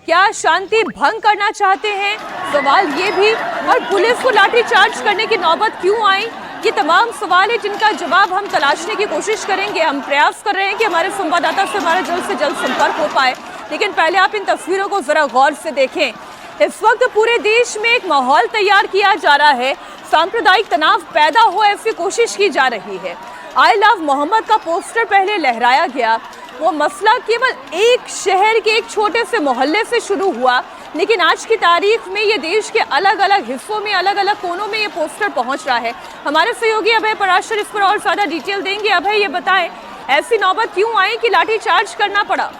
क्या शांति भंग करना चाहते हैं? सवाल ये भी। और पुलिस को लाठीचार्ज करने की नौबत क्यों आई? ये तमाम सवाल है जिनका जवाब हम तलाशने की कोशिश करेंगे। हम प्रयास कर रहे हैं कि हमारे संवाददाता से हमारा जल्द से जल्द संपर्क हो पाए, लेकिन पहले आप इन तस्वीरों को जरा गौर से देखें। इस वक्त पूरे देश में एक माहौल तैयार किया जा रहा है, सांप्रदायिक तनाव पैदा हो ऐसी कोशिश की जा रही है। आई लव मोहम्मद का पोस्टर पहले लहराया गया। वो मसला केवल एक शहर के एक छोटे से मोहल्ले से शुरू हुआ, लेकिन आज की तारीख में ये देश के अलग अलग हिस्सों में, अलग अलग कोनों में ये पोस्टर पहुंच रहा है। हमारे सहयोगी अभय पराशर इस पर और ज्यादा डिटेल देंगे। अभय, ये बताएं, ऐसी नौबत क्यों आई कि लाठीचार्ज करना पड़ा?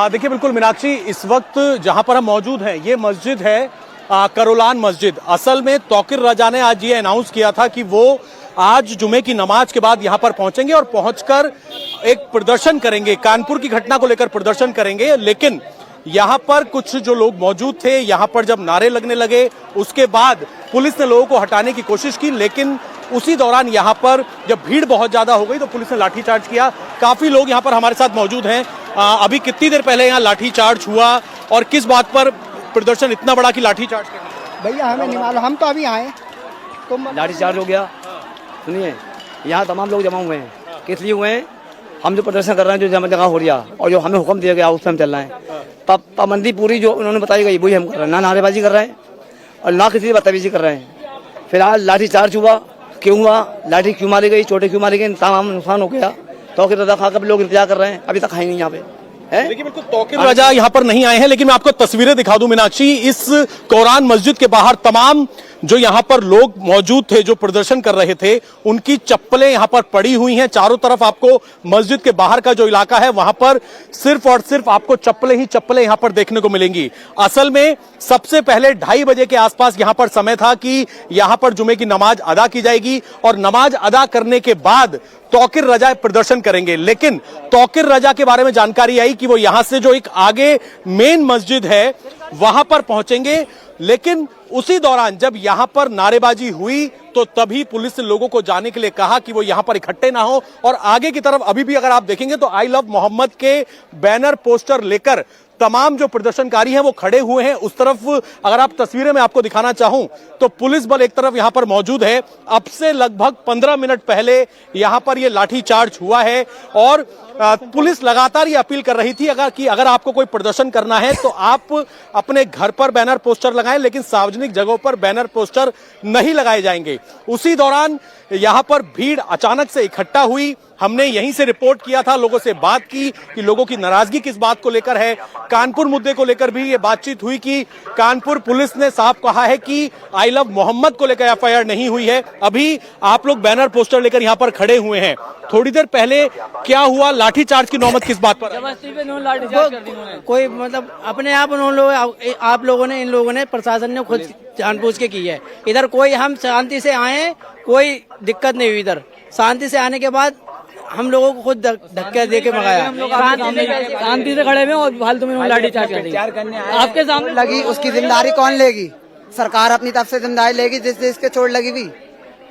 देखिए, बिल्कुल मीनाक्षी, इस वक्त जहां पर हम मौजूद हैं ये मस्जिद है करोलान मस्जिद। असल में तौकीर रजा ने आज ये अनाउंस किया था कि वो आज जुमे की नमाज के बाद यहां पर पहुंचेंगे और पहुंचकर एक प्रदर्शन करेंगे, कानपुर की घटना को लेकर प्रदर्शन करेंगे। लेकिन यहां पर कुछ जो लोग मौजूद थे, यहां पर जब नारे लगने लगे उसके बाद पुलिस ने लोगों को हटाने की कोशिश की, लेकिन उसी दौरान यहां पर जब भीड़ बहुत ज्यादा हो गई तो पुलिस ने लाठीचार्ज किया। काफी लोग यहां पर हमारे साथ मौजूद हैं। अभी कितनी देर पहले यहाँ लाठीचार्ज हुआ और किस बात पर प्रदर्शन इतना बड़ा कि लाठीचार्ज करना? भैया हमें नहीं मालूम, हम तो अभी आए तो लाठीचार्ज हो गया। सुनिए, यहाँ तमाम लोग जमा हुए हैं। किस लिए हुए हैं? हम जो प्रदर्शन कर रहे हैं, जो जमा जगह हो रहा और जो हमें हुक्म दिया गया उस पर हम चल रहे हैं। पाबंदी पूरी जो उन्होंने बताई गई वही हम कर रहे हैं। ना नारेबाजी कर रहे हैं और ना किसी बदतमीजी कर रहे हैं। फिलहाल लाठीचार्ज हुआ, क्यों हुआ, लाठी क्यों मारी गई, चोटें क्यों मारी गई, तमाम नुकसान हो गया। तौकीर रजा खाकर लोग इंतजार कर रहे हैं, अभी तक है नहीं यहाँ पे। देखिए, बिल्कुल तौकीर रजा यहाँ पर नहीं आए हैं, लेकिन मैं आपको तस्वीरें दिखा दूं मीनाक्षी। इस कोरान मस्जिद के बाहर तमाम जो यहाँ पर लोग मौजूद थे, जो प्रदर्शन कर रहे थे, उनकी चप्पलें यहाँ पर पड़ी हुई हैं। चारों तरफ आपको मस्जिद के बाहर का जो इलाका है वहां पर सिर्फ और सिर्फ आपको चप्पलें ही चप्पलें यहाँ पर देखने को मिलेंगी। असल में सबसे पहले 2:30 बजे के आसपास यहाँ पर समय था कि यहाँ पर जुमे की नमाज अदा की जाएगी और नमाज अदा करने के बाद तौकीर रजा प्रदर्शन करेंगे। लेकिन तौकीर रजा के बारे में जानकारी आई कि वो यहां से जो एक आगे मेन मस्जिद है वहां पर पहुंचेंगे। लेकिन उसी दौरान जब यहां पर नारेबाजी हुई तो तभी पुलिस ने लोगों को जाने के लिए कहा कि वो यहां पर इकट्ठे ना हो। और आगे की तरफ अभी भी अगर आप देखेंगे तो आई लव मोहम्मद के बैनर पोस्टर लेकर तमाम जो प्रदर्शनकारी हैं वो खड़े हुए हैं। उस तरफ अगर आप तस्वीरें में आपको दिखाना चाहूं तो पुलिस बल एक तरफ यहां पर मौजूद है। अब से लगभग 15 मिनट पहले यहां पर ये लाठीचार्ज हुआ है और पुलिस लगातार ये अपील कर रही थी अगर आपको कोई प्रदर्शन करना है तो आप अपने घर पर बैनर पोस्टर लगाएं, लेकिन सार्वजनिक जगहों पर बैनर पोस्टर नहीं लगाए जाएंगे। उसी दौरान यहां पर भीड़ अचानक से इकट्ठा हुई। हमने यहीं से रिपोर्ट किया था, लोगों से बात की कि लोगों की नाराजगी किस बात को लेकर है। कानपुर मुद्दे को लेकर भी ये बातचीत हुई कि कानपुर पुलिस ने साफ कहा है कि आई लव मोहम्मद को लेकर एफआईआर नहीं हुई है। अभी आप लोग बैनर पोस्टर लेकर यहां पर खड़े हुए हैं। थोड़ी देर पहले क्या हुआ, लाठीचार्ज की नौबत किस बात पर? कोई मतलब अपने आप आप लोगों ने, इन लोगों ने, प्रशासन ने खुद जानबूझ के की है। इधर कोई, हम शांति से आए, कोई दिक्कत नहीं हुई। इधर शांति से आने के बाद हम लोगों को खुद धक्के दे के भगाया। शांति से खड़े हुए और फालतू में लाठीचार्ज करने आपके सामने लगी, उसकी जिम्मेदारी कौन लेगी? सरकार अपनी तरफ से जिम्मेदारी लेगी जिस देश के चोट लगी भी।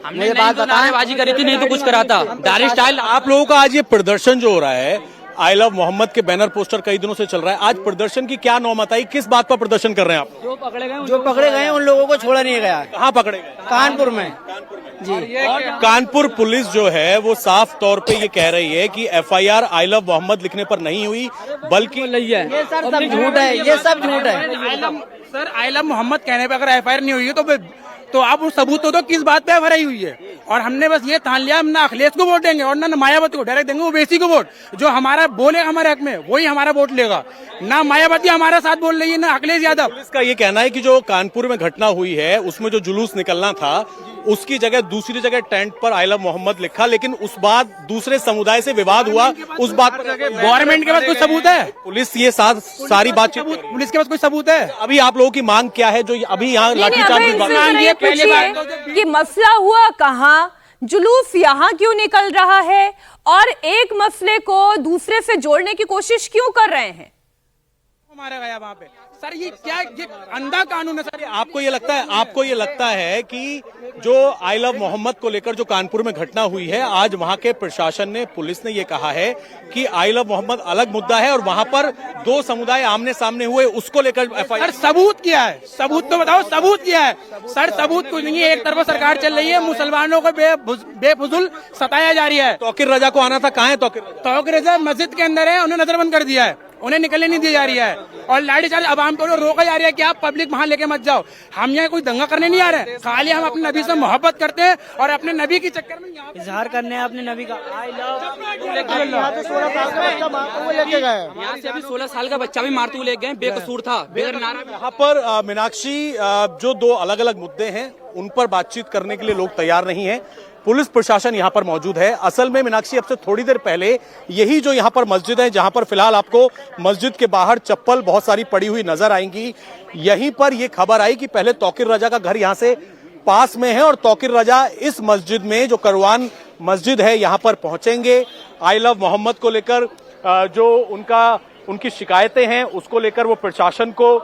हमने बात नारेबाजी करी थी, नहीं तो कुछ करा था। डायरेक्ट स्टाइल आप लोगों का आज ये प्रदर्शन जो हो रहा है, आई लव मोहम्मद के बैनर पोस्टर कई दिनों से चल रहा है, आज प्रदर्शन की क्या नौबत आई, किस बात पर प्रदर्शन कर रहे हैं आप? जो पकड़े गए उन लोगों को छोड़ा नहीं गया। कहाँ पकड़े गए? कानपुर में जी। और कानपुर पुलिस जो है वो साफ तौर पे ये कह रही है कि एफआईआर आई लव मोहम्मद लिखने पर नहीं हुई, बल्कि ये सब झूठ है, ये सब झूठ है। सर, आई लव मोहम्मद कहने पे अगर एफआईआर नहीं हुई है तो आप उस सबूत तो किस बात पे एफआईआर हुई है? और हमने बस ये ठान लिया, हम ना अखिलेश को वोट देंगे और ना मायावती को। डायरेक्ट देंगे ओवैसी को वोट। जो हमारा बोलेगा हमारे हक में वही हमारा वोट लेगा। ना मायावती हमारा साथ बोल रही है, ना अखिलेश यादव। पुलिस का ये कहना है कि जो कानपुर में घटना हुई है उसमें जो जुलूस निकलना था उसकी जगह दूसरी जगह टेंट पर आई लव मोहम्मद लिखा, लेकिन उस बात दूसरे समुदाय से विवाद हुआ। उस बात पर गवर्नमेंट के पास कोई सबूत है? पुलिस ये सारी बातचीत, पुलिस के पास कोई सबूत है? अभी आप लोगों की मांग क्या है जो अभी यहाँ लाठीचार्ज कि मसला हुआ कहाँ, जुलूस यहाँ क्यों निकल रहा है और एक मसले को दूसरे से जोड़ने की कोशिश क्यों कर रहे हैं? मारा गया वहाँ पे। सर ये क्या, ये अंधा कानून है सर। आपको ये लगता है कि जो आई लव मोहम्मद को लेकर जो कानपुर में घटना हुई है, आज वहां के प्रशासन ने, पुलिस ने ये कहा है कि आई लव मोहम्मद अलग मुद्दा है और वहां पर दो समुदाय आमने सामने हुए, उसको लेकर सर सबूत किया है, सबूत तो बताओ, सबूत किया है सर। सबूत कुछ नहीं है, एक तरफ सरकार चल रही है, मुसलमानों को बेफुजुल सताया जा रही है। तौकीर रजा को आना था, कहाँ है तौकीर रजा? मस्जिद के अंदर है, उन्हें नजरबंद कर दिया है, उन्हें निकलने नहीं दी जा रही है और लाठीचार्ज अवाम को रोका जा रहा है कि आप पब्लिक वहां लेके मत जाओ। हम यहाँ कोई दंगा करने नहीं आ रहे हैं, खाली हम अपने नबी से मोहब्बत करते हैं और अपने नबी के चक्कर में इजहार करने अपने नबी का आई लव। यहाँ से अभी 16 साल का बच्चा भी मारते हुए ले गए, बेकसूर था, बेगर नारा। यहाँ पर मीनाक्षी, जो दो अलग अलग मुद्दे हैं उन पर बातचीत करने के लिए लोग तैयार नहीं है। पुलिस प्रशासन यहाँ पर मौजूद है। असल में मीनाक्षी, अब से थोड़ी देर पहले यही जो यहाँ पर मस्जिद है, जहाँ पर फिलहाल आपको मस्जिद के बाहर चप्पल बहुत सारी पड़ी हुई नजर आएंगी, यहीं पर यह खबर आई कि पहले तौकीर रजा का घर यहाँ से पास में है और तौकीर रजा इस मस्जिद में, जो करवान मस्जिद है, यहाँ पर पहुंचेंगे। आई लव मोहम्मद को लेकर जो उनकी शिकायतें हैं उसको लेकर वो प्रशासन को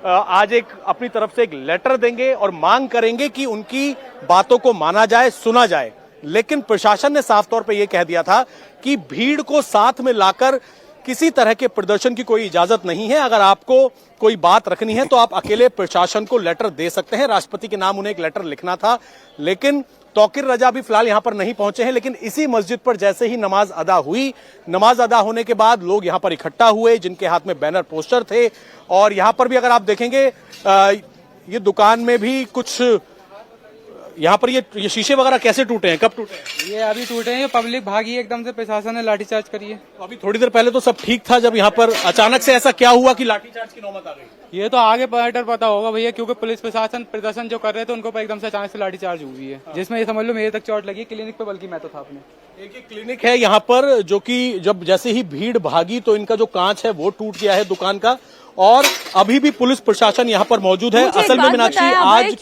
आज अपनी तरफ से एक लेटर देंगे और मांग करेंगे कि उनकी बातों को माना जाए, सुना जाए। लेकिन प्रशासन ने साफ तौर पे ये कह दिया था कि भीड़ को साथ में लाकर किसी तरह के प्रदर्शन की कोई इजाजत नहीं है। अगर आपको कोई बात रखनी है तो आप अकेले प्रशासन को लेटर दे सकते हैं। राष्ट्रपति के नाम उन्हें एक लेटर लिखना था, लेकिन तौकीर रजा भी फिलहाल यहां पर नहीं पहुंचे हैं। लेकिन इसी मस्जिद पर जैसे ही नमाज अदा हुई, नमाज अदा होने के बाद लोग यहां पर इकट्ठा हुए, जिनके हाथ में बैनर पोस्टर थे। और यहां पर भी अगर आप देखेंगे, ये दुकान में भी कुछ यहाँ पर ये शीशे वगैरह कैसे टूटे हैं, कब टूटे हैं? ये अभी टूटे हैं, पब्लिक भागी एकदम से, प्रशासन ने लाठीचार्ज करी है। अभी थोड़ी देर पहले तो सब ठीक था, जब यहाँ पर अचानक से ऐसा क्या हुआ कि लाठीचार्ज की नौबत आ गई? ये तो आगे बेटर पता होगा भैया, क्योंकि पुलिस प्रशासन प्रदर्शन जो कर रहे थे उनको एकदम से अचानक से लाठीचार्ज हुई है, जिसमें ये समझ लो मेरे तक चोट लगी क्लिनिक पे, बल्कि मैं तो था अपने। एक क्लिनिक है यहाँ पर, जो कि जब जैसे ही भीड़ भागी तो इनका जो कांच है वो टूट गया है दुकान का, और अभी भी पुलिस प्रशासन यहाँ पर मौजूद है। असल में मीनाक्षी, आज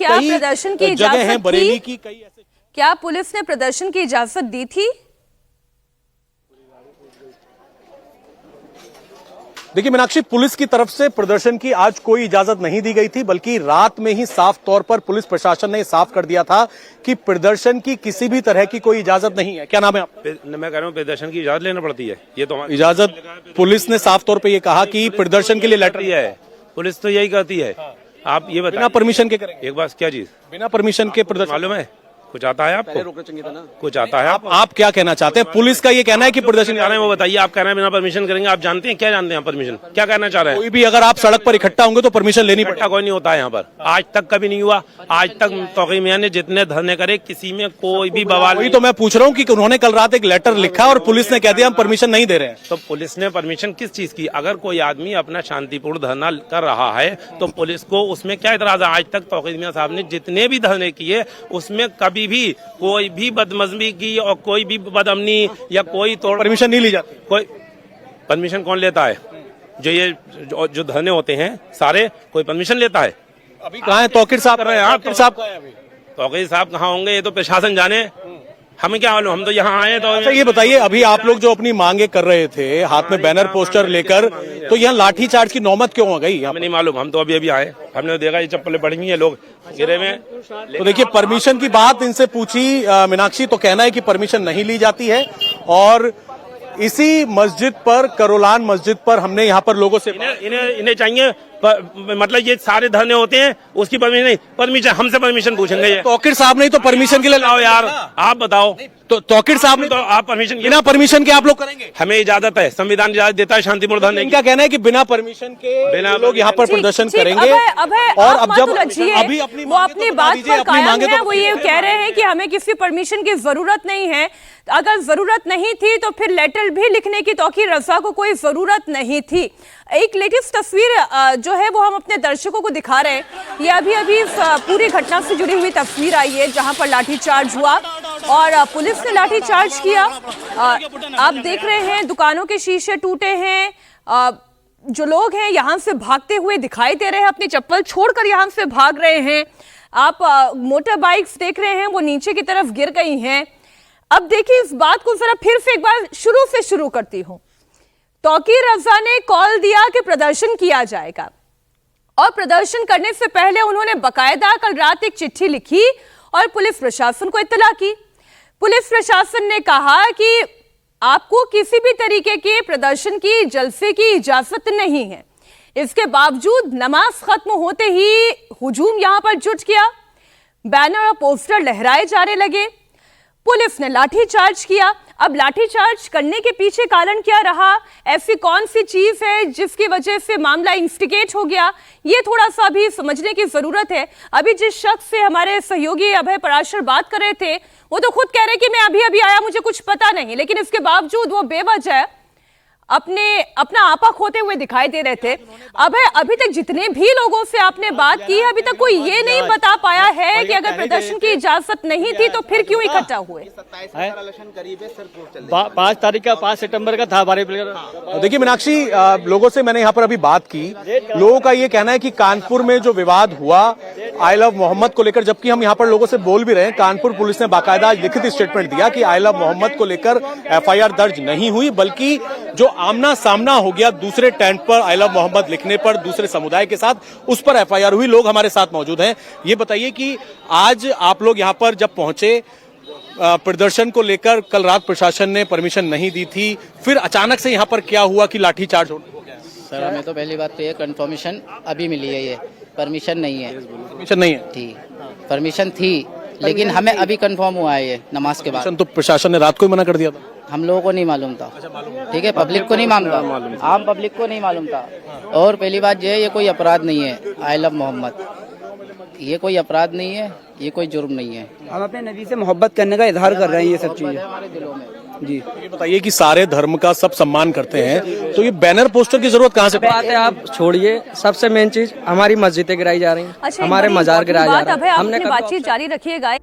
कई जगह हैं बरेली की, कई ऐसे, क्या पुलिस ने प्रदर्शन की इजाजत दी थी? देखिए मीनाक्षी, पुलिस की तरफ से प्रदर्शन की आज कोई इजाजत नहीं दी गई थी, बल्कि रात में ही साफ तौर पर पुलिस प्रशासन ने साफ कर दिया था कि प्रदर्शन की किसी भी तरह की कोई इजाजत नहीं है। क्या नाम है आपका? मैं कह रहा हूँ प्रदर्शन की इजाजत लेना पड़ती है, ये तो इजाजत पुलिस ने साफ तौर पर यह कहा कि प्रदर्शन के लिए लेटर है, पुलिस तो यही करती है। आप ये बताइए, बिना परमिशन के करेंगे? एक बात, क्या चीज बिना परमिशन के प्रदर्शन? मालूम है कुछ आता है आपको? कुछ आता है आप क्या कहना चाहते हैं? पुलिस का ये कहना है कि प्रदर्शन कर रहे हैं, वो बताइए। आप कह रहे हैं बिना परमिशन करेंगे, आप जानते हैं क्या जानते हैं परमिशन क्या कहना चाह रहे हैं? कोई भी अगर आप सड़क पर इकट्ठा होंगे तो परमिशन लेनी पड़ेगी। कोई नहीं होता है यहाँ पर, आज तक कभी नहीं हुआ। आज तक तौकीर मियां ने जितने धरने करे, किसी में कोई भी बवाल नहीं। तो मैं पूछ रहा हूँ कि उन्होंने कल रात एक लेटर लिखा और पुलिस ने कह दिया हम परमिशन नहीं दे रहे हैं। तो पुलिस ने परमिशन किस चीज की? अगर कोई आदमी अपना शांतिपूर्ण धरना कर रहा है तो पुलिस को उसमें क्या इतराज है? आज तक तौकीर मियां साहब ने जितने भी धरने किए उसमें कभी भी कोई भी बदमजमी की और कोई भी बदअमनी या कोई तोड़, परमिशन नहीं ली जाती। कोई परमिशन कौन लेता है? जो धरने होते हैं सारे, कोई परमिशन लेता है? अभी कहाँ है तौकीर साहब? तौकीर साहब कहाँ है अभी? तौकीर साहब कहाँ होंगे, ये तो प्रशासन जाने, हमें क्या मालूम, हम तो यहाँ आए। तो अच्छा ये बताइए, अभी आप लोग जो अपनी मांगे कर रहे थे हाथ में बैनर पोस्टर लेकर, तो यहाँ लाठीचार्ज की नौबत क्यों हो गई? हमें नहीं मालूम, हम तो अभी आए, हमने देखा ये चप्पलें पड़ी हुई है, लोग गिरे हुए। तो देखिए, परमिशन की बात इनसे पूछी मीनाक्षी, तो कहना है कि परमिशन नहीं ली जाती है। और इसी मस्जिद पर, करोलान मस्जिद पर, हमने यहाँ पर लोगों से इन्हें चाहिए मतलब ये सारे धरने होते हैं उसकी परमिशन नहीं, परमिशन हमसे परमिशन पूछेंगे। ये तौकीर साहब नहीं तो परमिशन के लिए लाओ यार, आप बताओ। तो तौकीर साहब ने तो आप परमिशन, बिना परमिशन के आप लोग करेंगे? हमें इजाजत है, संविधान इजाजत देता है शांतिपूर्ण धरने। इनका कहना है कि बिना परमिशन के लोग यहाँ पर प्रदर्शन करेंगे। और अब जब अभी अपनी बात पर कायम है, वो ये कह रहे हैं कि हमें किसी परमिशन की जरूरत नहीं है। अगर जरूरत नहीं थी तो फिर लेटर भी लिखने की तौकीर रजा को कोई जरूरत नहीं थी। एक लेटेस्ट तस्वीर जो है वो हम अपने दर्शकों को दिखा रहे हैं। ये अभी पूरी घटना से जुड़ी हुई तस्वीर आई है, जहां पर लाठीचार्ज हुआ और पुलिस ने लाठीचार्ज किया। आप देख रहे हैं दुकानों के शीशे टूटे हैं, जो लोग हैं यहाँ से भागते हुए दिखाई दे रहे हैं, अपनी चप्पल छोड़कर यहाँ से भाग रहे हैं। आप मोटर बाइक्स देख रहे हैं वो नीचे की तरफ गिर गई हैं। अब देखिए, इस बात को जरा फिर से एक बार शुरू से शुरू करती हूं। तौकीर रजा ने कॉल दिया कि प्रदर्शन किया जाएगा और प्रदर्शन करने से पहले उन्होंने बकायदा कल रात एक चिट्ठी लिखी और पुलिस प्रशासन को इत्तला की। पुलिस प्रशासन ने कहा कि आपको किसी भी तरीके के प्रदर्शन की, जलसे की इजाजत नहीं है। इसके बावजूद नमाज खत्म होते ही हुजूम यहां पर जुट गया, बैनर और पोस्टर लहराए जाने लगे, पुलिस ने लाठीचार्ज किया। अब लाठीचार्ज करने के पीछे कारण क्या रहा, ऐसी कौन सी चीज है जिसकी वजह से मामला इंस्टिगेट हो गया, ये थोड़ा सा भी समझने की जरूरत है। अभी जिस शख्स से हमारे सहयोगी अभय पराशर बात कर रहे थे, वो तो खुद कह रहे कि मैं अभी अभी आया, मुझे कुछ पता नहीं, लेकिन इसके बावजूद वो बेवजह अपना आपा खोते हुए दिखाई दे रहे थे। अभी तक जितने भी लोगों से आपने बात की है, अभी तक कोई ये नहीं बता पाया है कि अगर प्रदर्शन की इजाजत नहीं थी तो फिर क्यों इकट्ठा हुए। 5 सितंबर का था हमारे। देखिए मीनाक्षी, लोगों से मैंने यहाँ पर अभी बात की, लोगों का ये कहना है कि कानपुर में जो विवाद हुआ आई लव मोहम्मद को लेकर, जबकि हम यहाँ पर लोगों से बोल भी रहे हैं, कानपुर पुलिस ने बाकायदा लिखित स्टेटमेंट दिया कि आई लव मोहम्मद को लेकर एफआईआर दर्ज नहीं हुई, बल्कि जो आमना सामना हो गया दूसरे टेंट पर आई लव मोहम्मद लिखने पर दूसरे समुदाय के साथ, उस पर एफआईआर हुई। लोग हमारे साथ मौजूद हैं। ये बताइए कि आज आप लोग यहाँ पर जब पहुंचे, प्रदर्शन को लेकर कल रात प्रशासन ने परमिशन नहीं दी थी, फिर अचानक से यहाँ पर क्या हुआ कि लाठीचार्ज हो गया? सर, हमें तो पहली बात तो ये कंफर्मेशन अभी मिली है, ये परमिशन नहीं है। परमिशन नहीं है? थी परमिशन थी, लेकिन हमें अभी कंफर्म हुआ है ये नमाज के बाद। तो प्रशासन ने रात को ही मना कर दिया था? हम लोगों को नहीं मालूम था, ठीक है, पब्लिक को नहीं मालूम था, आम पब्लिक को नहीं मालूम था। और पहली बात ये कोई अपराध नहीं है, आई लव मोहम्मद ये कोई अपराध नहीं है, ये कोई जुर्म नहीं है। हम अपने नबी से मोहब्बत करने का इजहार कर रहे हैं, ये सब चीजें हमारे दिलों में। जी, ये बताइए कि सारे धर्म का सब सम्मान करते हैं, तो ये बैनर पोस्टर की जरूरत कहाँ से? बात है, आप छोड़िए, सबसे मेन चीज हमारी मस्जिदें गिराई जा रही हैं, अच्छा, हमारे मजार गिराए जा रहे हैं। हमने बातचीत जारी रखिएगा।